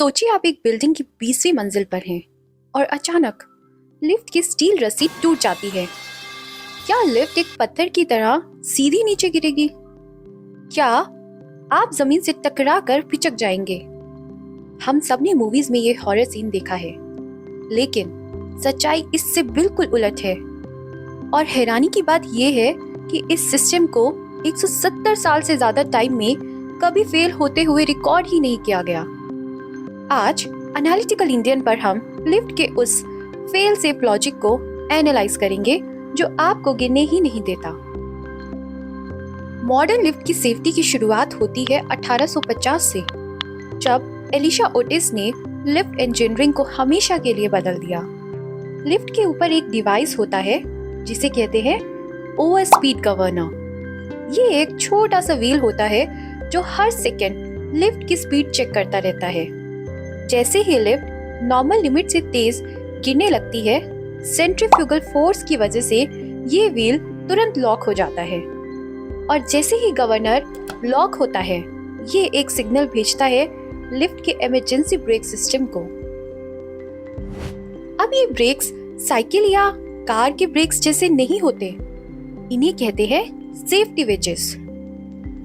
सोचिए आप एक बिल्डिंग की 20वीं मंजिल पर हैं और अचानक लिफ्ट की स्टील रस्सी टूट जाती है। क्या लिफ्ट एक पत्थर की तरह सीधी नीचे गिरेगी? क्या आप जमीन से टकरा कर पिचक जाएंगे? हम सब ने मूवीज में ये हॉरर सीन देखा है, लेकिन सच्चाई इससे बिल्कुल उलट है। और हैरानी की बात यह है कि इस सिस्टम को 170 साल से ज्यादा टाइम में कभी फेल होते हुए रिकॉर्ड ही नहीं किया गया। आज एनालिटिकल इंडियन पर हम लिफ्ट के उस फेल सेफ लॉजिक को एनालाइज करेंगे जो आपको गिरने ही नहीं देता। मॉडर्न लिफ्ट की सेफ्टी की शुरुआत होती है 1850 से, जब एलिशा ओटिस ने लिफ्ट इंजीनियरिंग को हमेशा के लिए बदल दिया। लिफ्ट के ऊपर एक डिवाइस होता है जिसे कहते हैं ओवर स्पीड गवर्नर। ये एक छोटा सा व्हील होता है जो हर सेकेंड लिफ्ट की स्पीड चेक करता रहता है। जैसे ही लिफ्ट नॉर्मल लिमिट से तेज गिरने लगती है, सेंट्रीफ्यूगल फोर्स की वजह से ये व्हील तुरंत लॉक हो जाता है। और जैसे ही गवर्नर लॉक होता है, ये एक सिग्नल भेजता है लिफ्ट के इमरजेंसी ब्रेक सिस्टम को। अब ये ब्रेक्स साइकिल या कार के ब्रेक्स जैसे नहीं होते, इन्हें कहते हैं सेफ्टी वेजेस।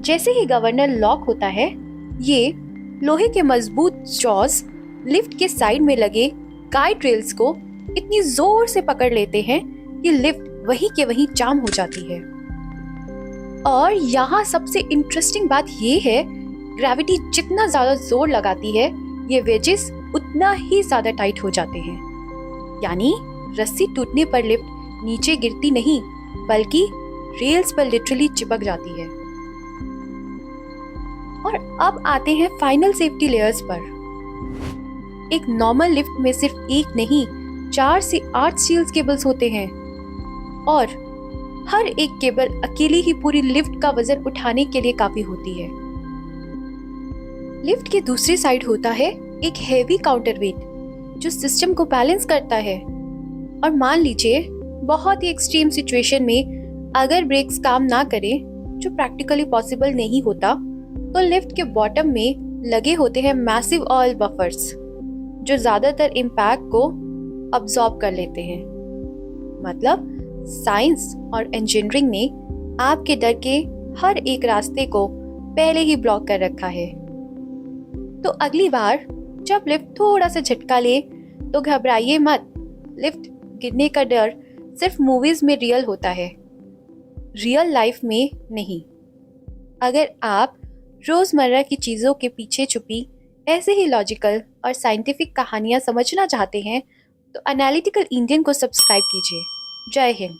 जैसे ही गवर्नर लॉक होता है, ये लोहे के मजबूत जॉज लिफ्ट के साइड में लगे गाइड रेल्स को इतनी जोर से पकड़ लेते हैं कि लिफ्ट वहीं के वहीं जाम हो जाती है। और यहाँ सबसे इंटरेस्टिंग बात ये है, ग्रेविटी जितना ज्यादा जोर लगाती है, ये वेजेस उतना ही ज्यादा टाइट हो जाते हैं। यानी रस्सी टूटने पर लिफ्ट नीचे गिरती नहीं, बल्कि रेल्स पर लिटरली चिपक जाती है। और अब आते हैं फाइनल सेफ्टी लेयर्स पर। एक नॉर्मल लिफ्ट में सिर्फ एक नहीं, 4 से 8 स्टील केबल्स होते हैं, और हर एक केबल अकेली ही पूरी लिफ्ट का वजन उठाने के लिए काफी होती है। लिफ्ट के दूसरी साइड होता है एक हेवी काउंटरवेट जो सिस्टम को बैलेंस करता है। और मान लीजिए बहुत ही एक्सट्रीम सिचुएशन में अगर ब्रेक्स काम ना करें, जो प्रैक्टिकली पॉसिबल नहीं होता, तो लिफ्ट के बॉटम में लगे होते हैं मैसिव ऑयल बफर्स जो ज्यादातर इम्पैक्ट को अब्सॉर्ब कर लेते हैं। मतलब साइंस और इंजीनियरिंग ने आपके डर के हर एक रास्ते को पहले ही ब्लॉक कर रखा है। तो अगली बार जब लिफ्ट थोड़ा सा झटका ले तो घबराइए मत। लिफ्ट गिरने का डर सिर्फ मूवीज में रियल होता है, रियल लाइफ में नहीं। अगर आप रोजमर्रा की चीजों के पीछे छुपी ऐसे ही लॉजिकल और साइंटिफिक कहानियां समझना चाहते हैं, तो एनालिटिकल इंडियन को सब्सक्राइब कीजिए। जय हिंद।